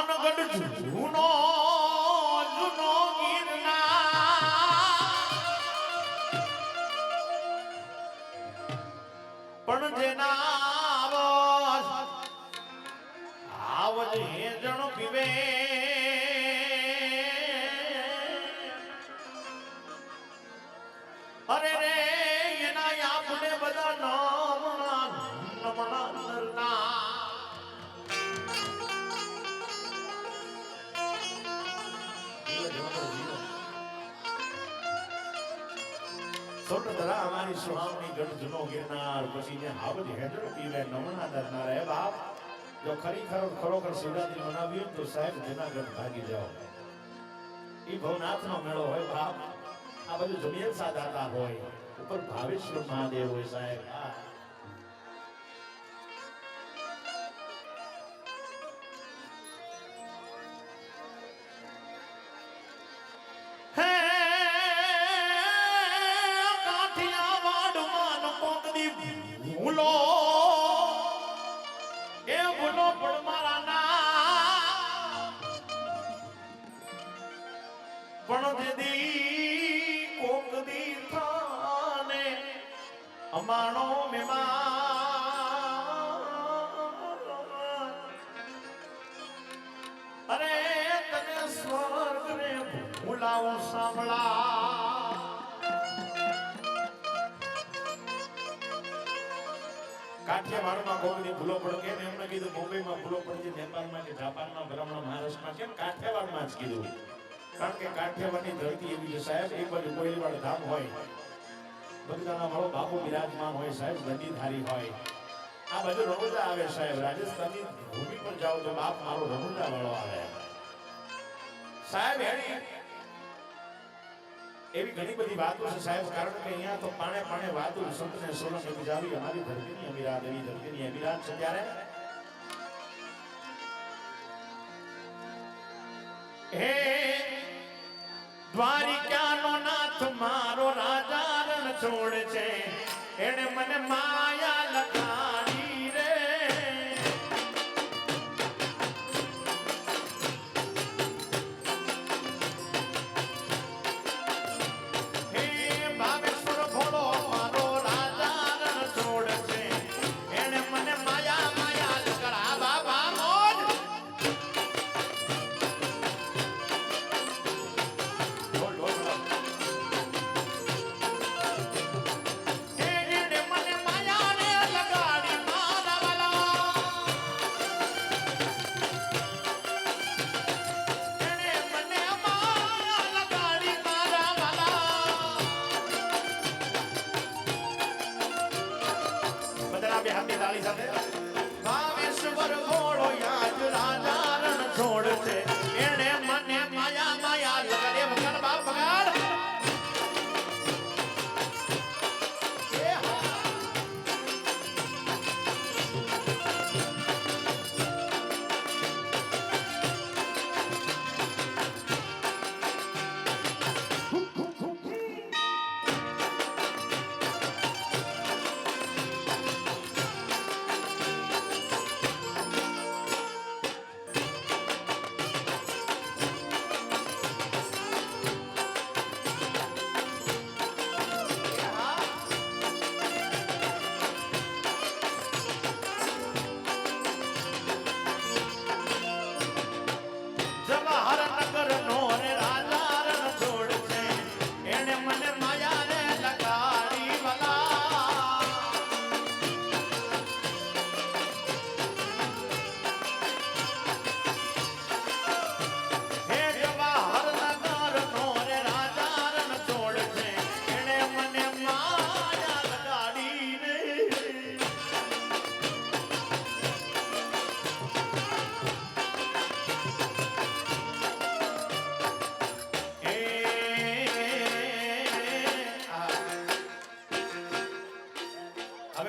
અનગઢ જૂનો જૂનો ગીરના પણ જેના આવજ હેજણ પીવે અરે રે એના આપણે બધા નમણા નરના સોટદરા અમારી સુહાવણી ગઢ જૂનો ગિરનાર પછી ને હાવજ હેજણ પીવે નમણા નરના રે બાપ જો ખરોખર શિવરાત્રી મનાવી તો સાહેબ જૂનાગઢ ભાગી જાઓ ઈ ભવનાથ નો મેળો હોય બાપ આ બધું જુનિયર સાદાતા હોય ઉપર ભાવેશ્વર મહાદેવ હોય સાહેબ ભૂલો એ ભૂલો પણ મારા ના પણ દીદી કોક દી થાને અમાણો મહેમાન અરે તને સ્વર્ગ ને ભૂલાવું સાંભળા કાઠિયાવાડમાં કોઈની ભૂલો પડે કેમ એમને કીધું મુંબઈમાં ભૂલો પડે નેપાળમાં કે જાપાનમાં ભલામણા મહારાષ્ટ્રમાં કેમ કાઠિયાવાડમાં જ કીધું કારણ કે કાઠિયાવાડની ધરતી એવી છે સાહેબ એક બાજુ કોઈલીવાડ ધામ હોય બગદાના મારો બાપુ બિરાજમાન હોય સાહેબ નદીધારી હોય આ બાજુ રણુજા આવે સાહેબ રાજસ્થાનની ભૂમિ પર જાઓ તો બાપ મારો રણુજા વાળો આવે સાહેબ એવી ઘણી બધી વાતો છે સાહેબ કારણ કે અહીંયા તો પાણે પાણે વાતો સંતને સોલંકી જાવી અમારી ધરતીની અમીરાત એવી ધરતીની અમીરાત છે ત્યારે હે દ્વારિકાનો નાથ મારો રાજા રણ છોડ છે એને મને માયા લગાડી રે ભાવેશ્વર ભોળો યાદ રાજા રણ છોડ છે એને મને માયા માયા લગાડે વગર બાપ બગાડ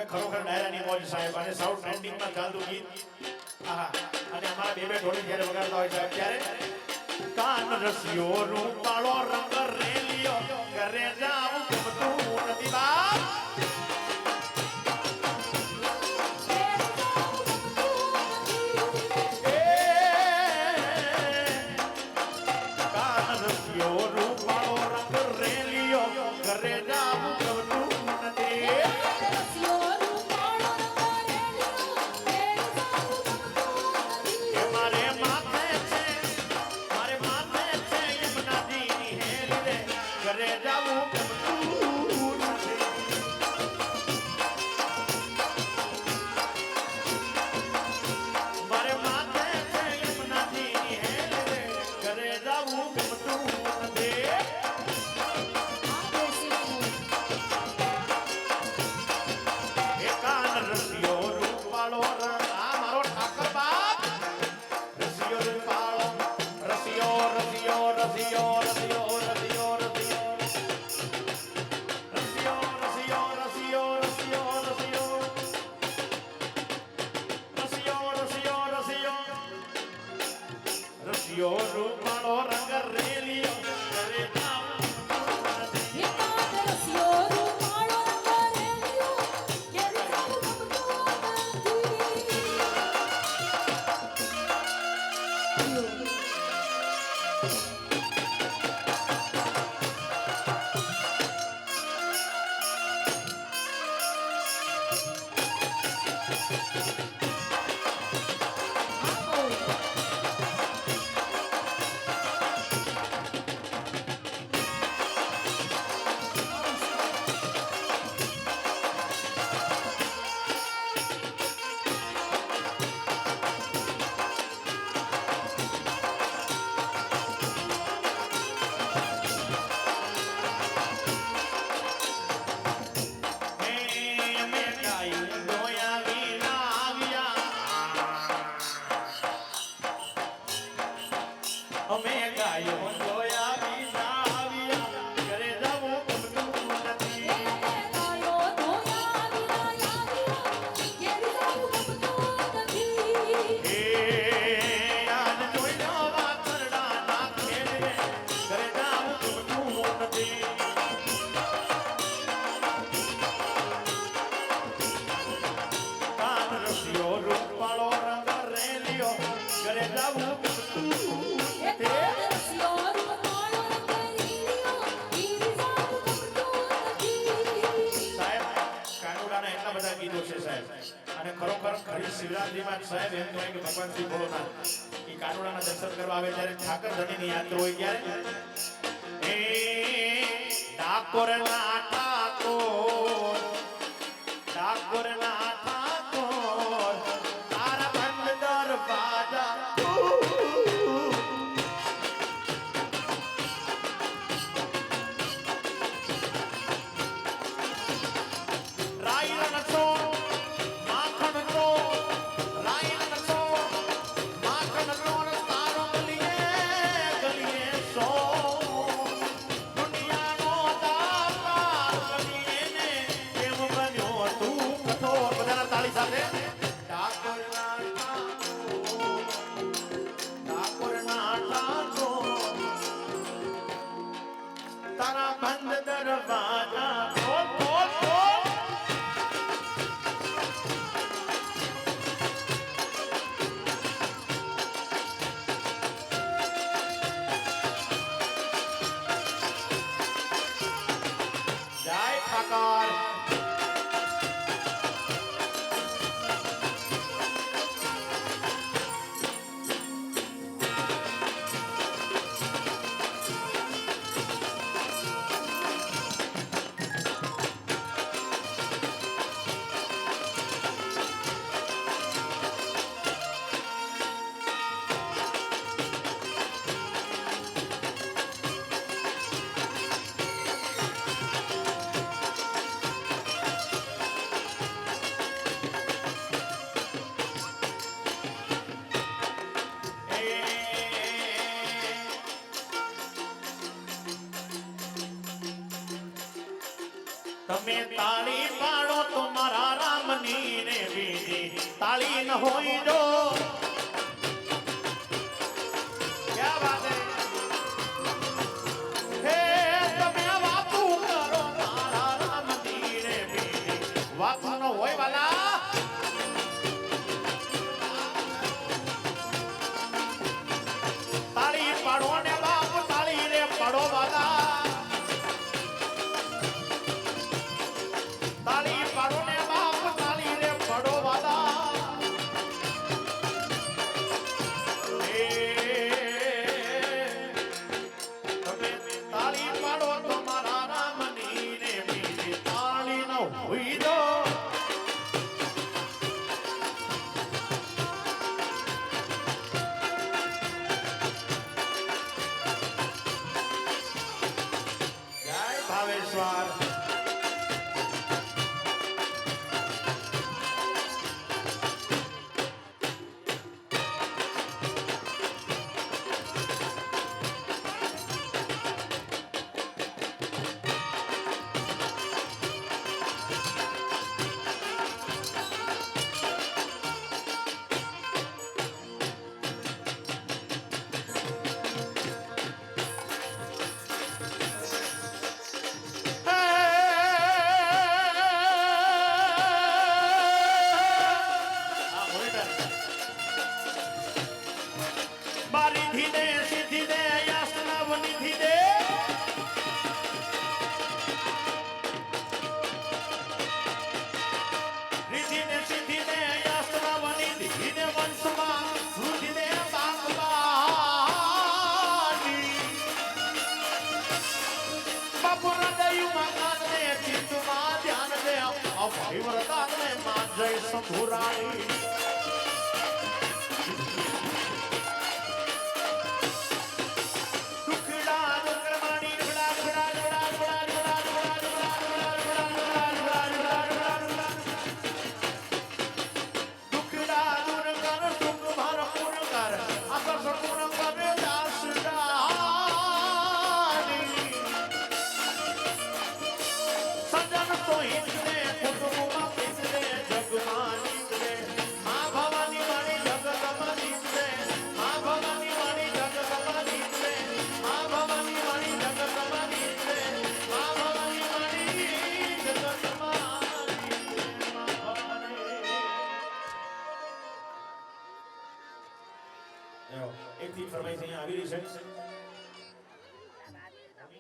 ખરોખર ડાયરાની મોજ સાહેબ અને સાઉથ ટ્રેન્ડિંગમાં ચાલતું ગીત આહા અને અમારા બે ઢોળી જ્યારે વગાડતા હોય સાહેબ ત્યારે કાન રસિયો રૂપાળો રંગ રેલિયો ઘરે જાઉં ગમતું નથી બાપ રંગ આ મારો ઠાકર બાપ રસિયો રૂપાળો રસિયો રસિયો રસિયો રસિયો રસિયો રસિયો રસિયો રસિયો રસિયો રસિયો રસિયો રસિયો રસિયો રસિયો રસિયો રૂપાળો રંગ રેલિયો કરે નામ અમે ગાયો જોયા વિના આવ્યા ઘરે જવું ગમતું નથી એ આજ જોઈ વાતરડા ના ખેડે ઘરે જવું ગમતું નથી કાન રસિયો રૂપાળો રંગ રેલિયો ઘરે જવું ગમતું અને ખરોખર ખરી શિવરાત્રીમાં સાહેબ એમ કહેવાય કે ભગવાન શ્રી ભોળોનાથ એ કાનુડાના દર્શન કરવા આવે ત્યારે ઠાકર ધણીની યાત્રા હોય ત્યારે એ ડાકોરના ઠાકોર ડાકોરના ઠાકોર તારા બંધ દરવાજા રાયણ છો તારા બંધ દરવાજા ખોલ ખોલ ખોલ જય ઠાકર તમે તાળી પાડો તો મારા રામની ને બીજી તાળી ન હોય જો ક્યા વાત હે તમે વાતું કરો મારા રામની ને બીજી વાતું ન હોય વાલા તાળી પાડો ને બાપ તાળી રે પાડો વાલા તાળી પાડો ને બાપ તાળી રે પડો વાલા ધોરાણી એકથી ફરમાઈશ અહીંયા આવી રહી છે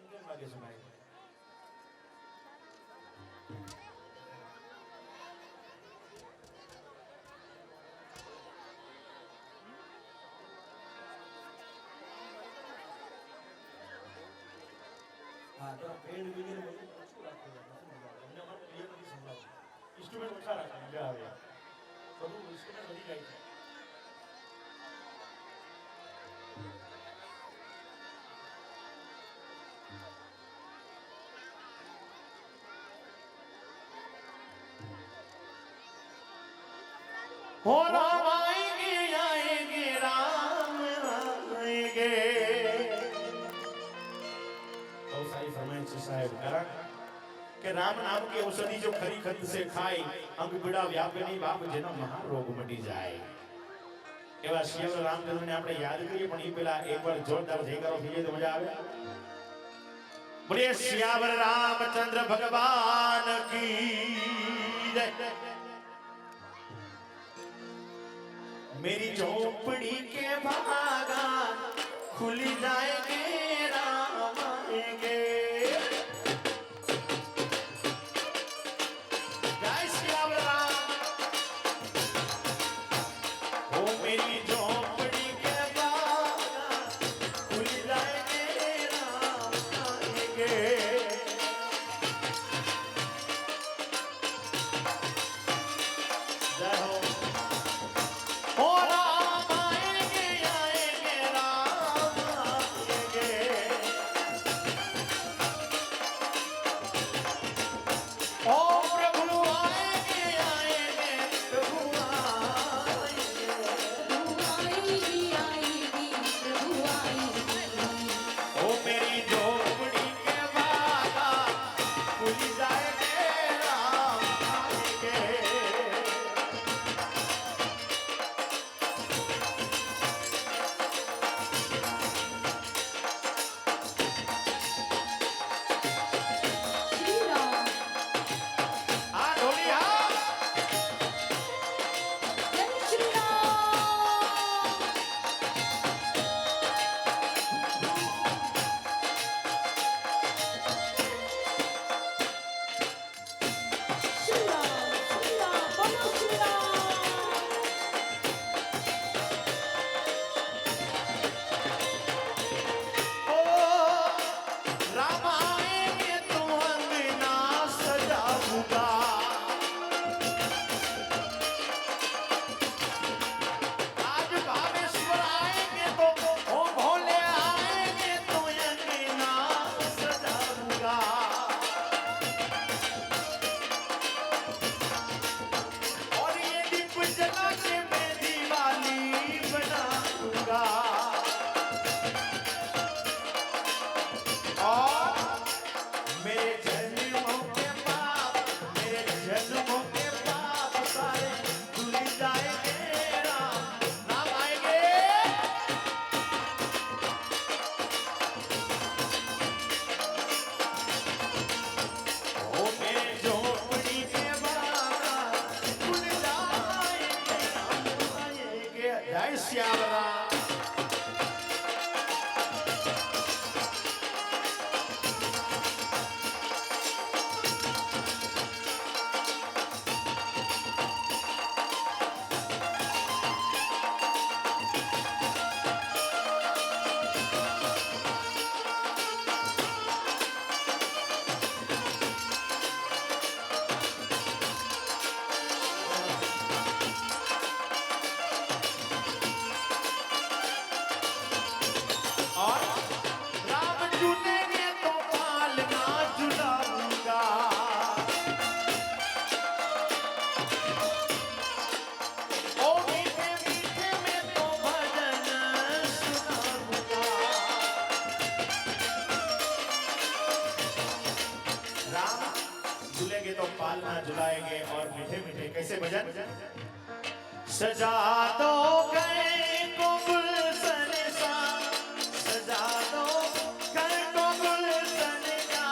કેમ લાગે છે ભાઈ હા તો પેડ વગેરે બધું ઓછું રાખવું અમને અમારું ક્લિયર નથી સમજાવતું ઇન્સ્ટ્રુમેન્ટ ઓછા રાખવા મજા આવે બધું ઇન્સ્ટ્રુમેન્ટ વધી જાય છે हो राम आएंगे राम आएंगे तो सारी फरमाइश है साहब कारण કે રામ નામ की औषधि जो खरी खत से खाई अंग बिड़ा व्यापे नहीं बाप જેનો મહારોગ મટી જાય એવા શ્રી રામચંદ્રને આપણે યાદ કરીએ પણ એ પેલા એકવાર જોરદાર જયકારો થઈ જાય તો મજા આવે બોલે શ્યાવર રામચંદ્ર ભગવાન की જય मेरी झोपड़ी के भागा खुल जाएंगे राम आएंगे जय श्री राम ओ मेरी झोपड़ी के भागा खुल जाएंगे राम आएंगे जय हो राम आएंगे आएंगे राम आएंगे मीठे मीठे कैसे भजन सजा दो गए को गुलशन सा सजा दो गए को गुलशन का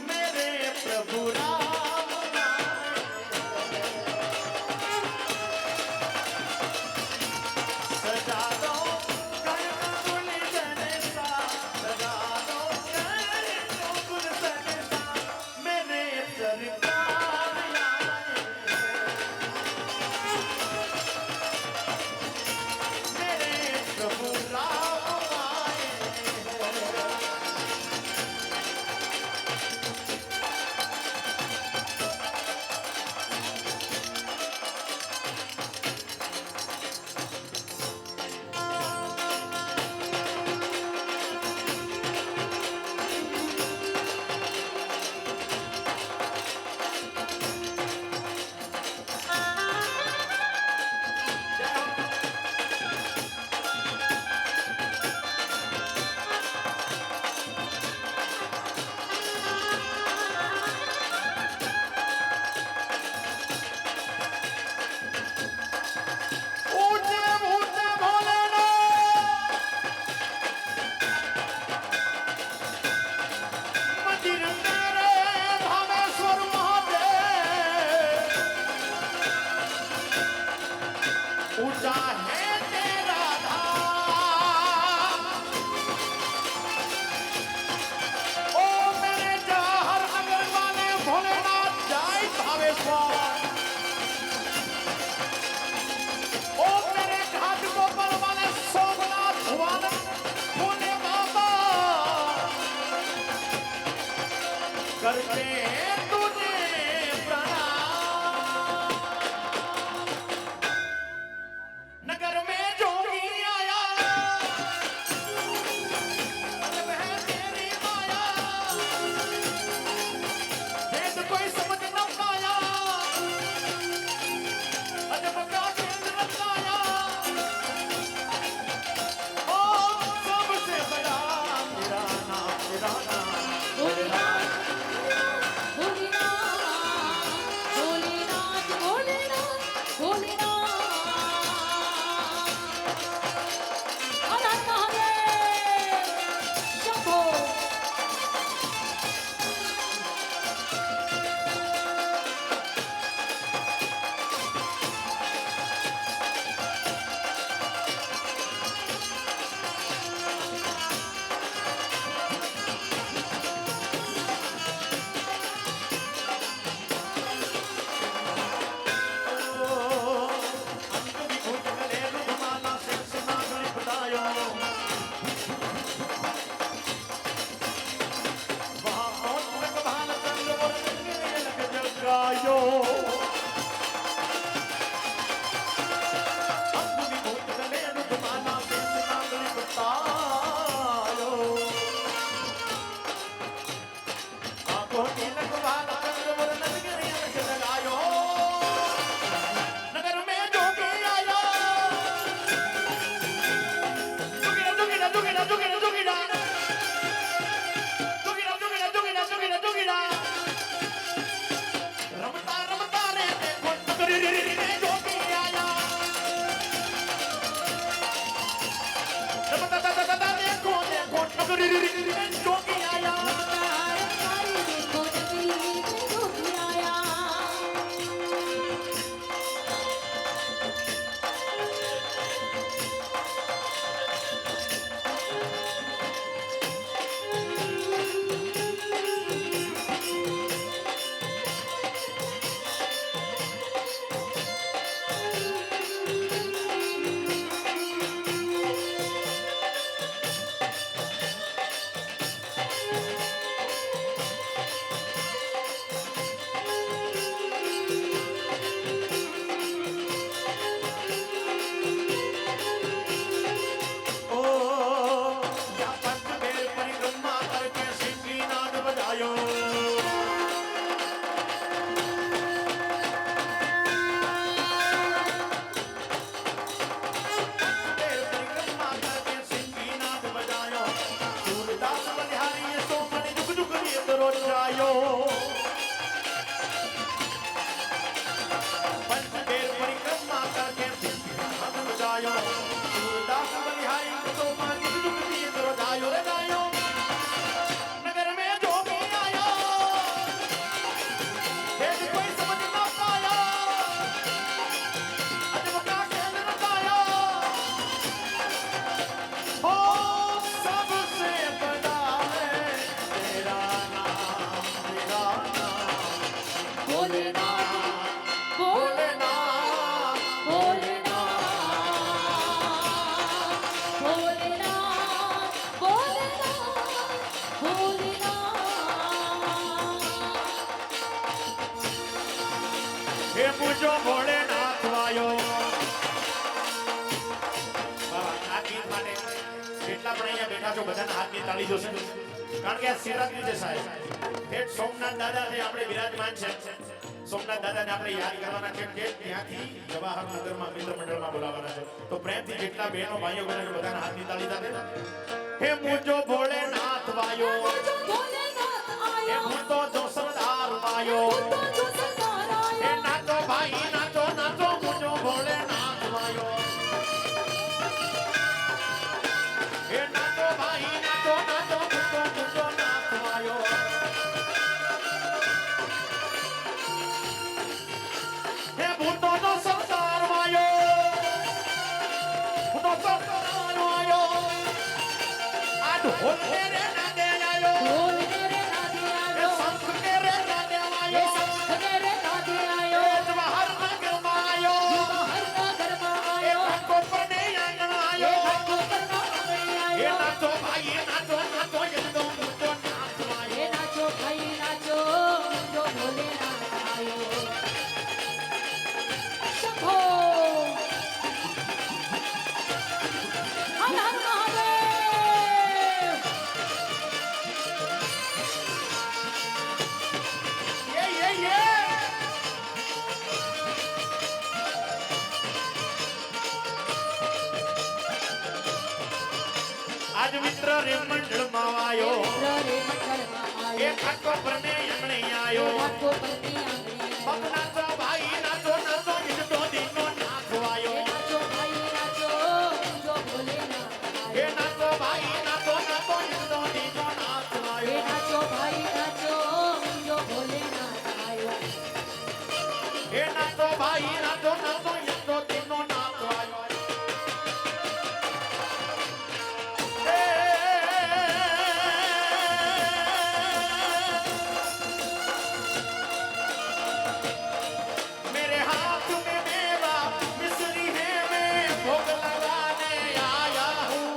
मेरे प्रभु राम सजा दो गए को गुलशन सा सजा दो गए को गुलशन सा मेरे सरकार मेरे प्रभु राम आए ऊंचे ऊंचे भोलेनाथ मंदिर तेरे धामेश्वर महादेव ऊंचा है तेरा धाम ओ मेरे जहर नगर वाले भोलेनाथ जय धामेश्वर ओ मेरे घाट गोपाल वाले सोमनाथ वाले भोले बाबा करते तुझे प्रणाम नगर પાછો બધાના હાથની તાળી જોશે કારણ કે આ શિવરાત્રી છે સાહેબ ઠેઠ સોમનાથ દાદા છે આપણે વિરાજમાન છે સોમનાથ દાદાને આપણે યાદ કરવાના છે કે ત્યાંથી જવાહર નગરમાં મિત્ર મંડળમાં બોલાવવાના છે તો પ્રેમથી જેટલા બહેનો ભાઈઓ બહેનો બધાના હાથની તાળી સાથે હે મુજો ભોળેનાથ વાયો હે મુજો જો સરદાર વાયો હે નાચો ભાઈ નાચો નાચો મુજો ભોળેનાથ વાયો હે નાચો ભાઈ નાચો નાચો મુજો મુજો નાથ વાયો હે ભૂતો નો સરદાર વાયો ભૂતો સરદાર વાયો આ ઢોલ તેરે નાદે આયો ઢોલ તેરે નાદે આયો શંખ તેરે નાદે આયો શંખ તેરે નાદે આયો જવાહર નગર માં આયો જવાહર નગર માં આયો ઠાકો પરને આંગણ આયો ઠાકો પરનો આંગણ આયો એ નાચો ભાઈ નાચો નાચો એકદમ મુજો નાચ વાયો એ નાચો ભાઈ નાચો મુજો ભોલેનાથ આયો શંભો હર હર મહાદેવ આજ મિત્ર રે મંડળ માં આયો એ ઠાકો પરને આંગણે આયો બાપ નાચો ભાઈ નાચો નાચો એકદો દીનો નાચ વાયો એ નાચો ભાઈ નાચો એકદો દીનો નાચ વાયો એ નાચો ભાઈ નાચો નાચો એકદો દીનો નાચ વાયો मेरे हाथ में मेवा मिश्री है मैं भोग लगाने आया हूँ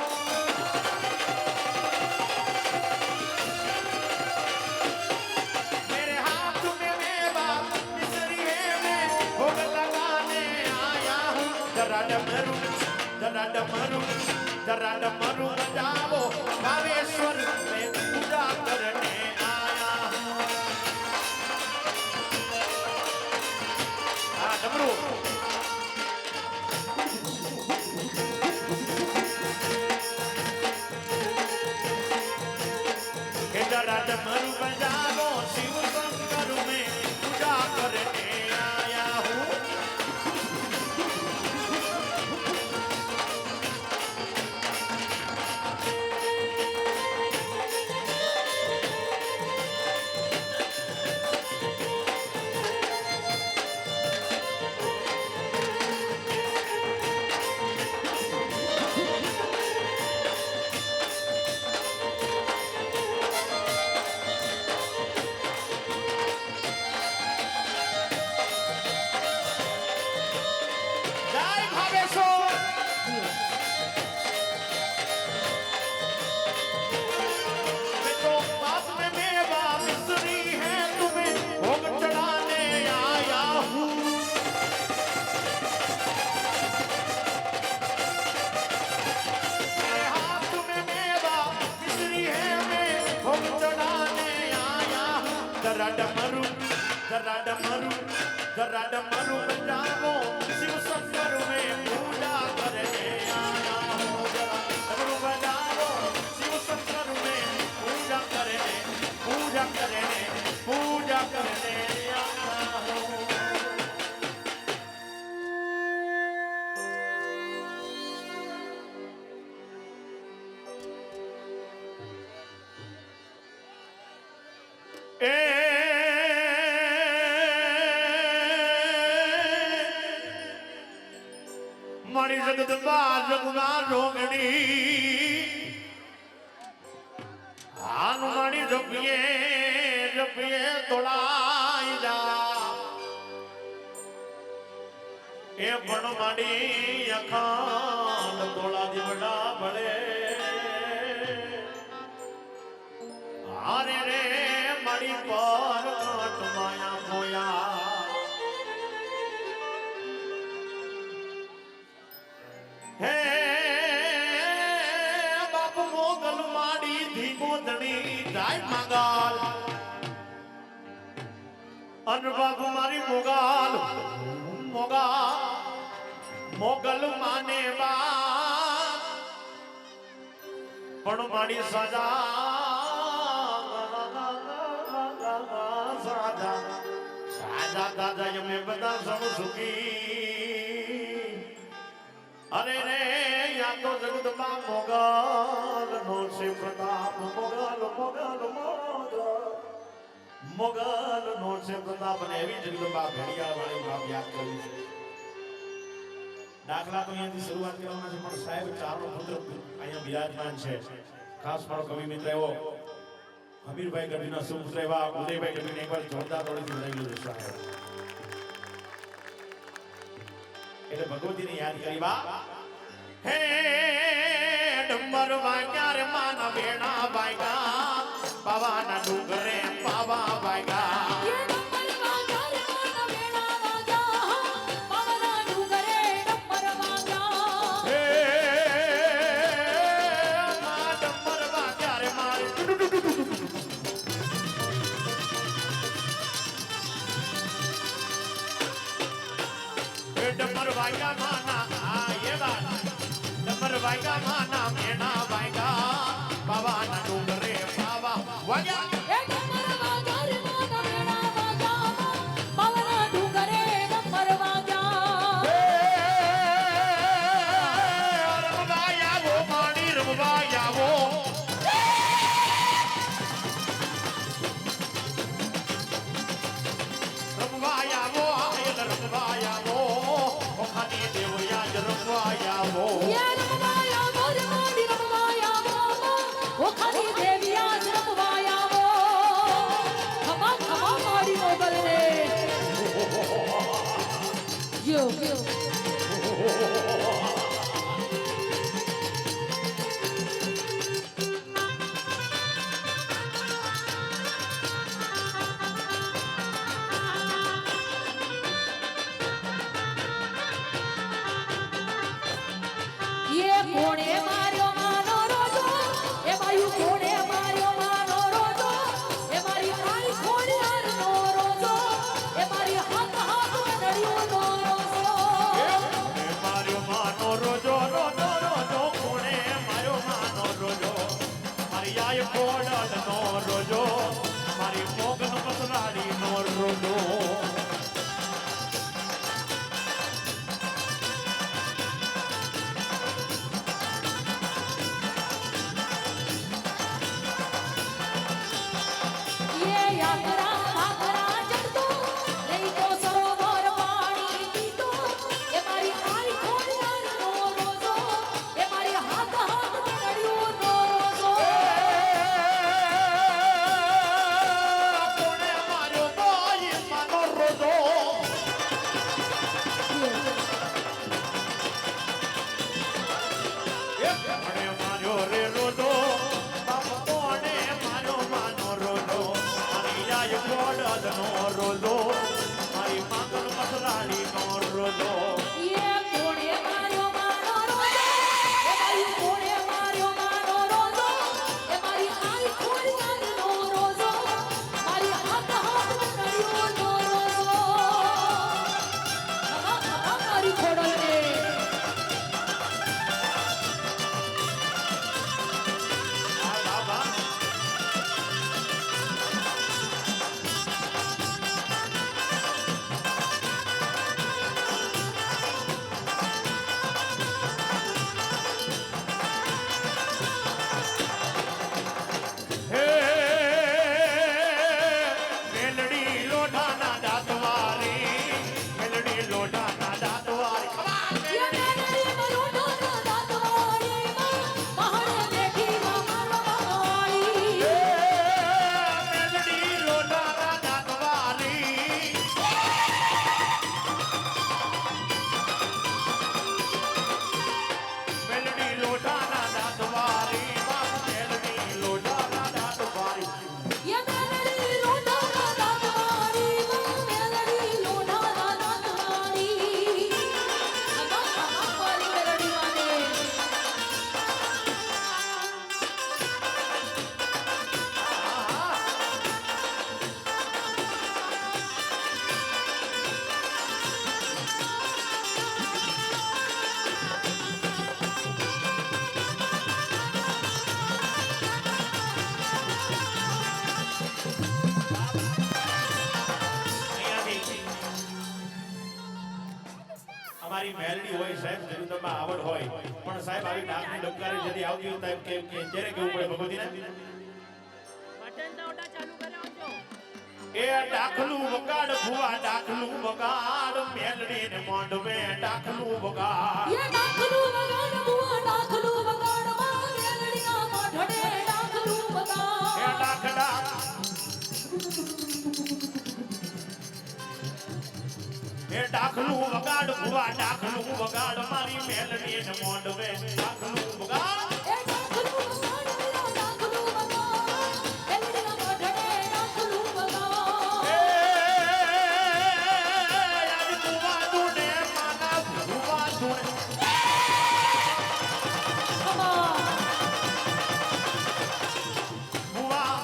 मेरे हाथ में मेवा मिश्री है मैं भोग लगाने आया हूँ जरा डमरू बजाओ कामेश्वर में पूजा करने आया हूँ हाँ डमरू जरा डमरू बजाओ शिव शंकर में पूजा करने आया हूँ जय भावेश्वर देखो बात में मेवा मिश्री है तुम्हें भोग चढ़ाने आया हूँ मेरे हाथ में मेवा मिश्री है मैं भोग चढ़ाने आया हूँ जरा डमरू बजाओ शिव शंकर में पूजा करने आया हूँ जरा डमरू बजाओ शिव शंकर में पूजा करने आया हूँ મારી જગદંબા જગમાં જોગણી હાનુમાની જપીએ તોળાઈ જા એ પણ માડી અખાંડ તોળા દીવડા ભળે હારે રે મારી પર માયા મોયા હે બાપ મોગલ ગોદણી જાય માંગાલ અન બાબુ મારી મોગાલ મોગલ માને બા પણ મારી સજા સાજા દાદા અમે બધા સૌ સુખી અરે રે યા તો જગદંબા મોગલ નો છે પ્રતાપ મોગલ નો છે પ્રતાપ ને એવી જગદંબા ઘડિયાળ વાળી બાપ યાદ કરી છે દાખલા તો અહીંયાથી શરૂઆત કરવામાં છે પણ સાહેબ ચારનો પુત્ર અહીંયા બિરાજમાન છે ખાસ મારો કવિ મિત્ર એવો હમીરભાઈ ગઢવીના સુપુત્ર એવા ઉદયભાઈ ગઢવીને એકવાર જોરદાર તોડીથી બનાવી લીધું સાહેબ એટલે ભગવતીને યાદ કરી બા હે ડમર વાગ્યા રે માના વેણા વાગ્યા પાવાના ડુંગરે પાવા વાગ્યા ડમર વાગ્યા માના ડમર વાગ્યા માના મેણા વાગ્યા બાવાના ડુંગરે બાવા વાગ્યા આવી હોય સાહેબ જગદંબા આવડ હોય પણ સાહેબ આવી ડાકની ડબકારી જરી આવતી હોય સાહેબ કે ત્યારે કેવું પડે ભગવતીને બટન નોટા ચાલુ કરાવજો એ ડાકલું વગાડ ભુવા ડાકલું વગાડ મેલડી ને મોંડવે ડાકલું વગાડ એ ડાકલું વગાડ બુઆ ડાકલું વગાડ માં મેલડીના મોઢડે ડાકલું વગાડ એ ડાકડા એ ડાકલું વગાડ ભુવા ડાકલું વગાડ મારી મેલડી ને મોંડવે ડાકલું વગાડ એ ડાકલું વગાડ બુઆ ડાકલું વગાડ મેલડીના મોઢડે ડાકલું વગાડ એ આજ ભુવા તુને માના ભુવા તુને ભુવા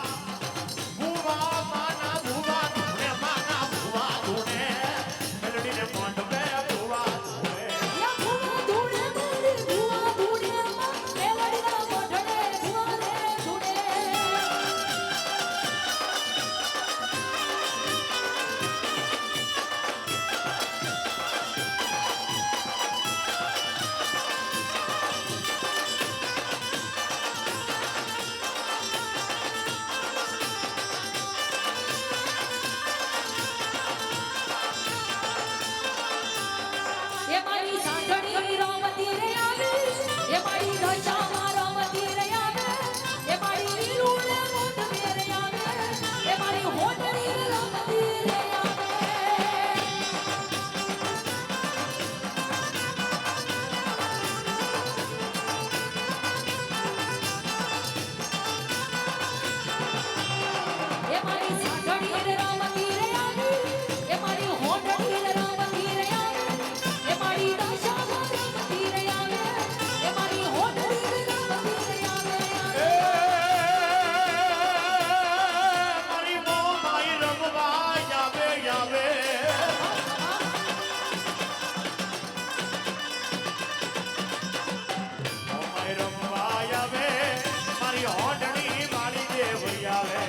ભુવા માના ભુવા તુને માના ભુવા તુને મેલડી ને મોંડવે ભુવા તુને યા બુઆ ધૂણે મારી બુઆ ધૂણે માં મેલડીના મોઢડે બુઆ રે ધૂણે એ મારી સાંઢણી રામતી રે આવે એ મારી દશામાં રામતી રે આવે એ મારી વીરું રે મોઢવે રે આવે એ મારી હોટણી રે રામતી રે આવે એ મારી સાંઢણી રે રામતી રે આવે એ મારી હોટણી રે રામતી રે આવે એ મારી દશામાં રામતી રે આવે એ મારી હોટણી રે રામતી રે આવે મારી મો માઈ રમવા આવે આવે મો માઈ રમવા આવે મારી હોડણી વાળી દેવરી આવે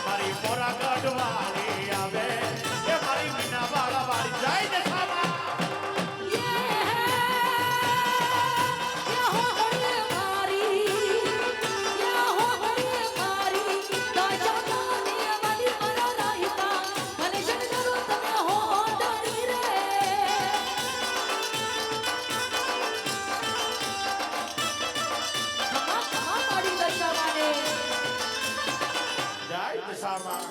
મારી મોરા ગઢવાળી આવે એ મારી મીના વાળા વાળી જાય ને સામા યા હો હરે મારી યા હો હરે મારી દશામાં ને મારી મરા રાહિતા મને શરણો તમે હોટણી રે મારી દશામાં ને જાય ને સામા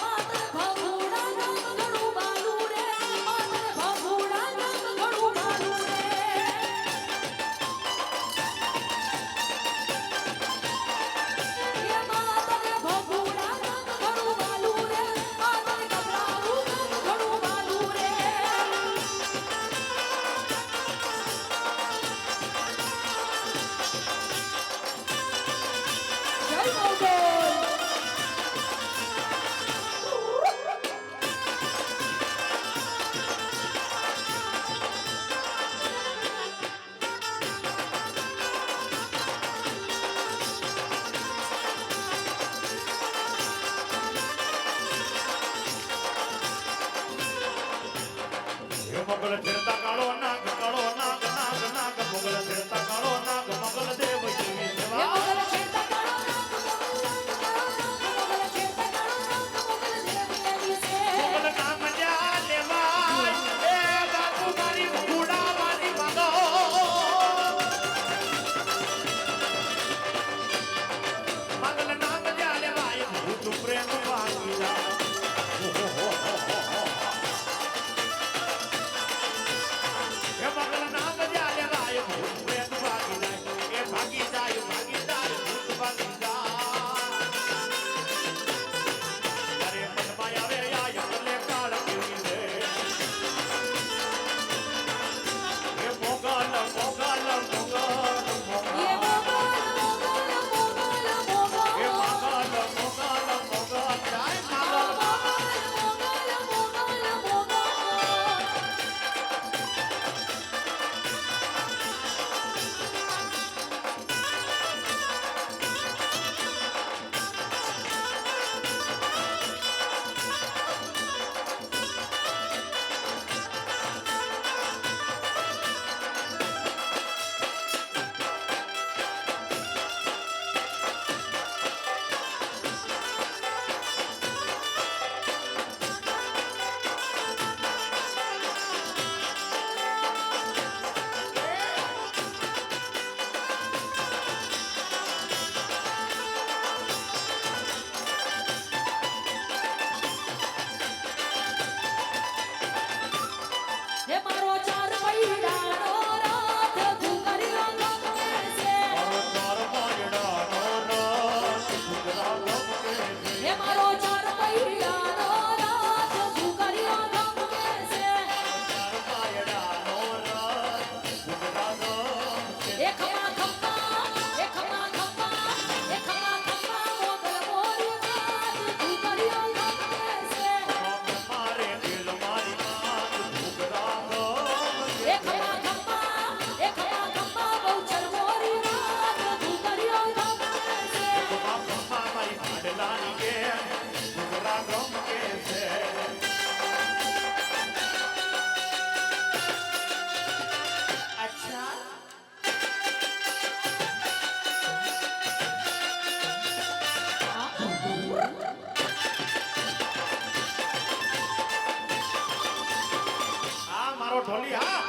માતર ભગુડા નામ ઘણું બાલું રે માતર ભગુડા નામ ઘણું બાલું રે એ માતર ભગુડા નામ ઘણું બાલું રે માતર ગભરાવું નામ ઘણું બાલું રે જય મોગલ એ મોગલ ફેરતા કાળો નાગ નાગ નાગ મોગલ ફેરતા કાળો નાગ મોગલ દેવ જેવી એ સેવા મોગલ છેડતા કાળો નાગ મોગલ છેડતા કાળો નાગ મોગલ દેવી છે મોગલ નામ જા લેવાય એ બાપુ મારી ભૂડા મારી મગો મોગલ નામ જા લેવાય ભૂત પ્રેમ વાગી જા ઢોલી હા